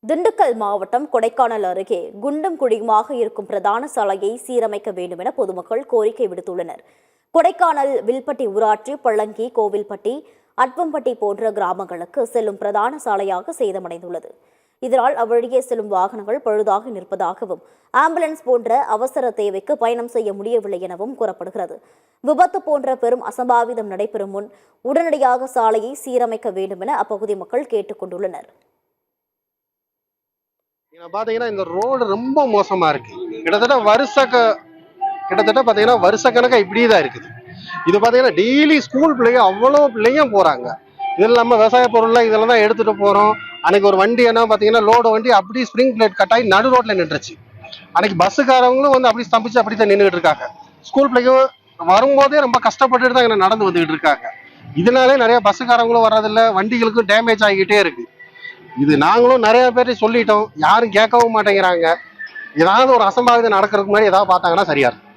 திண்டுக்கல் மாவட்டம் கொடைக்கானல் அருகே குண்டும் குழியுமாக இருக்கும் பிரதான சாலையை சீரமைக்க வேண்டும் என பொதுமக்கள் கோரிக்கை விடுத்துள்ளனர். கொடைக்கானல் வில்பட்டி ஊராட்சி பள்ளங்கி, கோவில்பட்டி, அட்வம்பட்டி போன்ற கிராமங்களுக்கு செல்லும் பிரதான சாலையாக சேதமடைந்துள்ளது. இதனால் அவ்வழியே செல்லும் வாகனங்கள் பழுதாகி நிற்பதாகவும், ஆம்புலன்ஸ் போன்ற அவசர தேவைக்கு பயணம் செய்ய முடியவில்லை எனவும் கூறப்படுகிறது. விபத்து போன்ற பெரும் அசம்பாவிதம் நடைபெறும் முன் உடனடியாக சாலையை சீரமைக்க வேண்டும் என அப்பகுதி மக்கள் கேட்டுக் கொண்டுள்ளனர். பாத்தீங்கன்னா இந்த ரோடு ரொம்ப மோசமா இருக்கு. கிட்டத்தட்ட பாத்தீங்கன்னா வருஷக்கணக்கா இப்படிதான் இருக்குது. இது பாத்தீங்கன்னா டெய்லி ஸ்கூல் பிள்ளைங்க அவ்வளவு பிள்ளைங்க போறாங்க. இது இல்லாம விவசாய பொருள்லாம் இதெல்லாம் தான் எடுத்துட்டு போறோம். அன்னைக்கு ஒரு வண்டி என்ன பாத்தீங்கன்னா லோடு வண்டி அப்படி ஸ்ப்ரிங் பிளேட் கட்டாயி நடு ரோட்ல நின்றுச்சு. அன்னைக்கு பஸ்ஸுக்காரவங்களும் வந்து அப்படி ஸ்தம்பிச்சு அப்படித்தான் நின்றுட்டு இருக்காங்க. ஸ்கூல் பிள்ளைங்க வரும்போதே ரொம்ப கஷ்டப்பட்டுட்டு தான் நடந்து வந்துகிட்டு இருக்காங்க. இதனாலே நிறைய பஸ்ஸுக்காரங்களும் வர்றதில்ல, வண்டிகளுக்கும் டேமேஜ் ஆகிக்கிட்டே இருக்கு. இது நாங்களும் நிறைய பேர் சொல்லிட்டோம், யாரும் கேட்கவும் மாட்டேங்கிறாங்க. ஏதாவது ஒரு அசம்பாவிதம் நடக்கிறதுக்கு முன்னாடி ஏதாவது பார்த்தாங்கன்னா சரியா இருக்கும்.